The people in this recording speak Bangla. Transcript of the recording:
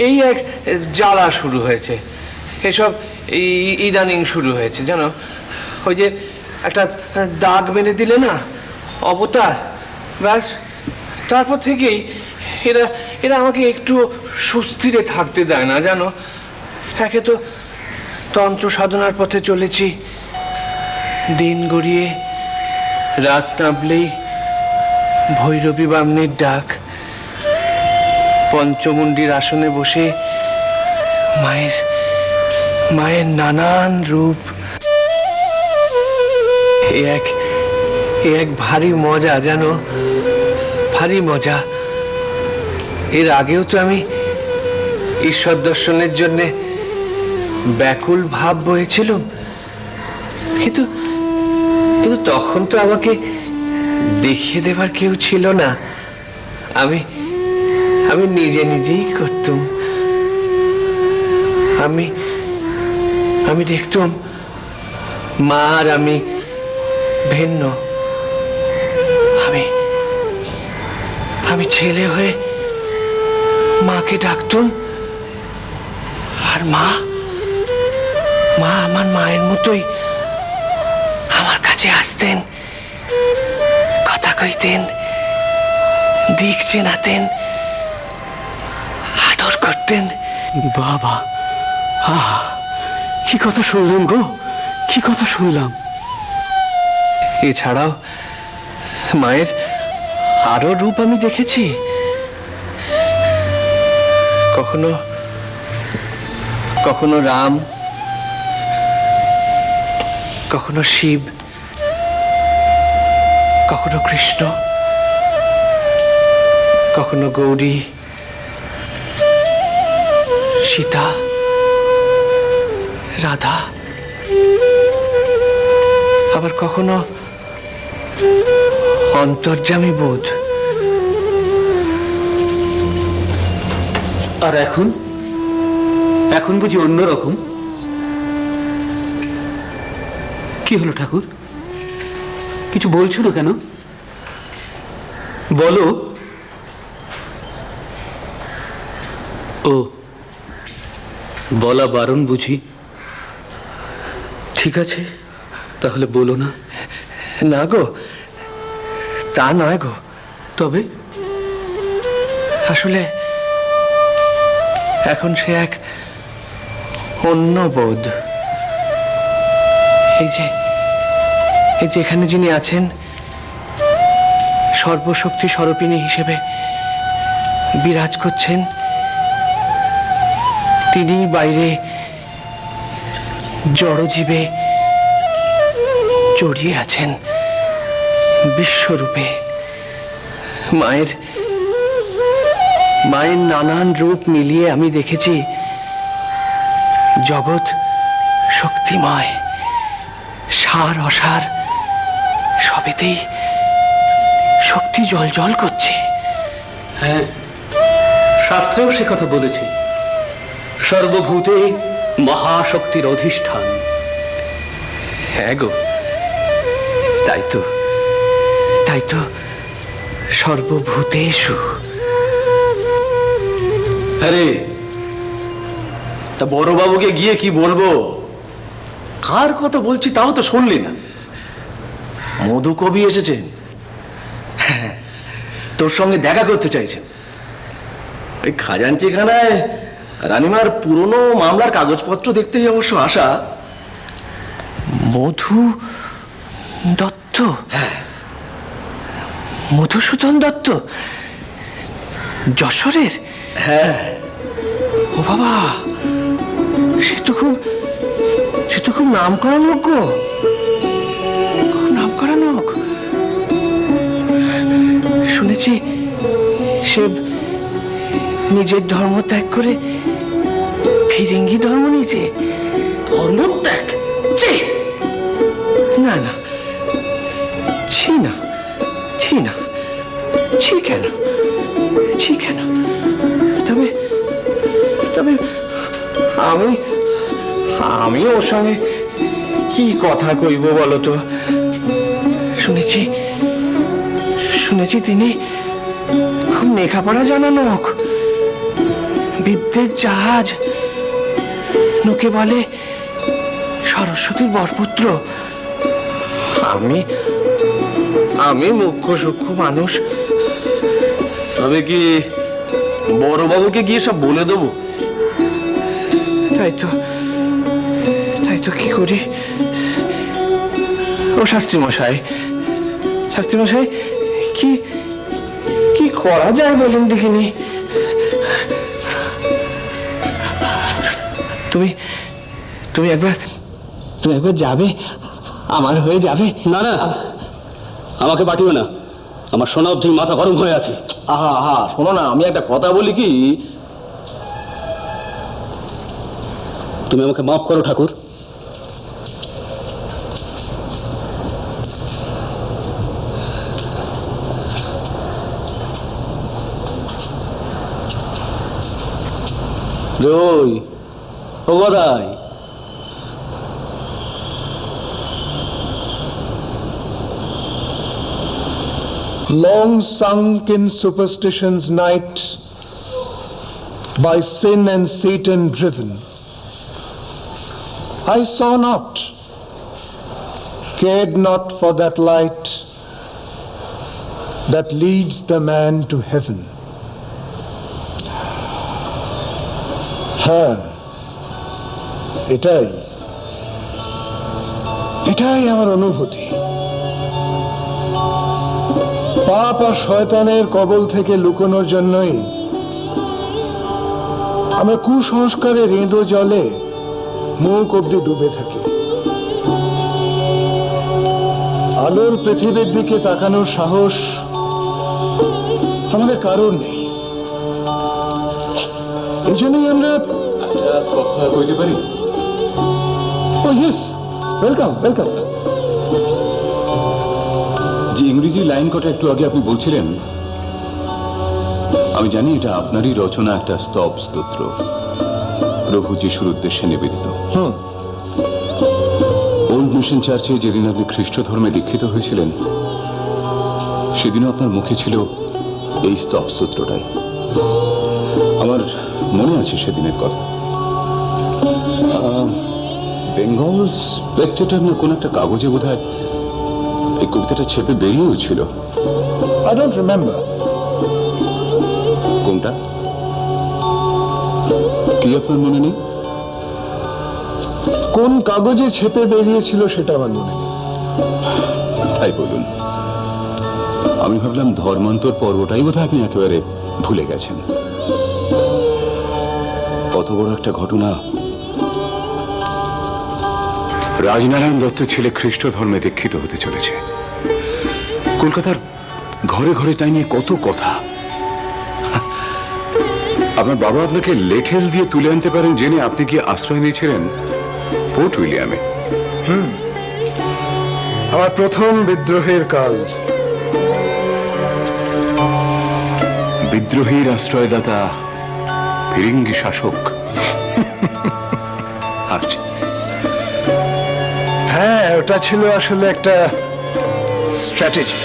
এই এক জ্বালা শুরু হয়েছে, এসব ইদানিং শুরু হয়েছে জানো। ওই যে একটা দাগ মেরে দিলে না অবতার, ব্যাস তারপর থেকেই এরা এরা আমাকে একটু সুস্থিরে থাকতে দেয় না জানো। একে তো তন্ত্র সাধনার পথে চলেছি, দিন গড়িয়ে রাত নামলেই ভৈরবী বামনির ডাক, পঞ্চমুণ্ডির আসনে বসে মায়ের মায়ের নানান রূপ। এ এক ভারী মজা জানো, ভারী মজা। এর আগেও তো আমি ঈশ্বর দর্শনের জন্য ব্যাকুল ভাব বয়েছিলাম, কিন্তু কিন্তু তখন তো আমাকে দেখিয়ে দেবার কেউ ছিল না। আমি আমি নিজে নিজেই করতাম। আমি আমি দেখতাম মা আর আমি ভিন্ন। আমি ছেলে হয়ে মাকে ডাকতাম, আর মা আমার মায়ের মতোই আমার কাছে আসতেন, কথা কইতেন, দিক চেনাতেন, আদর করতেন। বাবা, কি কথা শুনলাম গো, কি কথা শুনলাম। এছাড়াও মায়ের আরো রূপ আমি দেখেছি। কখনো কখনো রাম, কখনো শিব, কখনো কৃষ্ণ, কখনো গৌরী, সীতা, রাধা, আবার কখনো অন্তর্যামী বোধ। আর এখন এখন বুঝি অন্যরকম। কি হলো ঠাকুর, কিছু বলছো না কেন? বলো। ও, বলা বারণ বুঝি। ঠিক আছে, তাহলে বলো না। না গো, তা নয় গো। তবে আসলে এখন সে এক অন্য বোধ। এই যে এখানে যিনি আছেন, সর্বশক্তি স্বরূপিণী হিসেবে বিরাজ করছেন, তিনি বাইরে জড়জীবে জড়িয়ে আছেন বিশ্বরূপে। মায়ের নানান রূপ মিলিয়ে আমি দেখেছি জগৎ শক্তিময়, সার অসার সবেতেই শক্তি জল জল করছে। হ্যাঁ, শাস্ত্রেও সে কথা বলেছে, সর্বভূতে মহাশক্তির অধিষ্ঠান। হ্যাঁ গো, তাই তো সর্বভূতেষু। আরে তা বড়বাবুকে গিয়ে কি বলবো? কার কথা বলছি তাও তো শুনলি না। মধু কবি এসেছেন, হ্যাঁ, তোর সঙ্গে দেখা করতে চাইছেন। ওই খাজাঞ্চিখানায় রানিমার পুরনো মামলার কাগজপত্র দেখতেই অবশ্য আসা। মধু দত্ত? হ্যাঁ, মধুসূদন দত্ত, যশোরের? হ্যাঁ। ও বাবা, সে তো খুব নাম করা লোক গো, খুব নাম করা লোক। শুনেছি সে নিজের ধর্ম ত্যাগ করে ফিরিঙ্গি ধর্ম নিয়েছে। ধর্মত্যাগ? না না, ছি না, ছি না, ছি কেন, ছি কেন? তবে তবে আমি ওর সঙ্গে কি কথা কইব বলো তো? শুনেছি তিনি খুব লেখাপড়া জানা লোক, বিদ্যের জাহাজ, লোকে বলে সরস্বতীর বরপুত্র। আমি আমি মুখ্য সূক্ষ্ম মানুষ। তবে কি বড়বাবুকে গিয়ে সব বলে দেবো? তাই তো কি করি? ও শাস্ত্রী মশাই, কি কি করা যায় বলুন দেখিনি। তুমি একবার যাবে, আমার হয়ে যাবে। না না, আমাকে পাঠিও না, আমার শোনা অবধি মাথা গরম হয়ে আছে। আহা শোনো না, আমি একটা কথা বলি কি, তুমি আমাকে মাফ করো ঠাকুর। ওই ও Gadai, long sunk in superstition's night, by sin and Satan driven, I saw not, cared not for that light that leads the man to heaven. হ্যাঁ, এটাই আমার অনুভূতি। পাপ আর শয়তানের কবল থেকে লুকোনোর জন্যই আমরা কুসংস্কারের রেঁদো জলে মুখ অব্দি ডুবে থাকি। আলোর পৃথিবীর দিকে তাকানোর সাহস আমাদের কারণ নেই। এই জন্যই আমরা কথা কইতে পারি? ও ইয়েস, ওয়েলকাম। যে ইংরেজি লাইন কটা একটু আগে আপনি বলছিলেন, আমি জানি এটা আপনারই রচনা, একটা স্তব স্তোত্র, প্রভু যিশুর উদ্দেশ্যে নিবেদিত। ওল্ড মিশন চার্চে যেদিন আপনি খ্রিস্ট ধর্মে দীক্ষিত হয়েছিলেন, সেদিনও আপনার মুখে ছিল এই স্তব স্তোত্রটাই। আমার মনে আছে সেদিনের কথা। বেঙ্গল স্পেক্টেটর না কোন একটা কাগজে বোধহয় এই কবিতাটা ছেপে বেরিয়েও ছিল। I don't remember. কোনটা কি আপনার মনে নেই? কোন কাগজে ছেপে বেরিয়েছিল সেটা আমার মনে নেই। তাই বলুন। আমি ভাবলাম ধর্মান্তর পর্বটাই বোধহয় আপনি একেবারে ভুলে গেছেন। কত বড় একটা ঘটনা। রাজনারায়ণ দত্তের ছেলে খ্রিস্ট ধর্মে দীক্ষিত হতে চলেছে। কলকাতার ঘরে ঘরে তাই নিয়ে কত কথা। আপনার বাবা আপনাকে লেঠেল দিয়ে তুলে আনতে পারেন জেনে আপনি কি আশ্রয় নিয়েছিলেন ফোর্ট উইলিয়ামে। আমার প্রথম বিদ্রোহের কাল। বিদ্রোহীর আশ্রয়দাতা, ফিরিঙ্গি শাসক। আচ্ছা, হ্যাঁ, ওটা ছিল আসলে একটা স্ট্র্যাটেজি।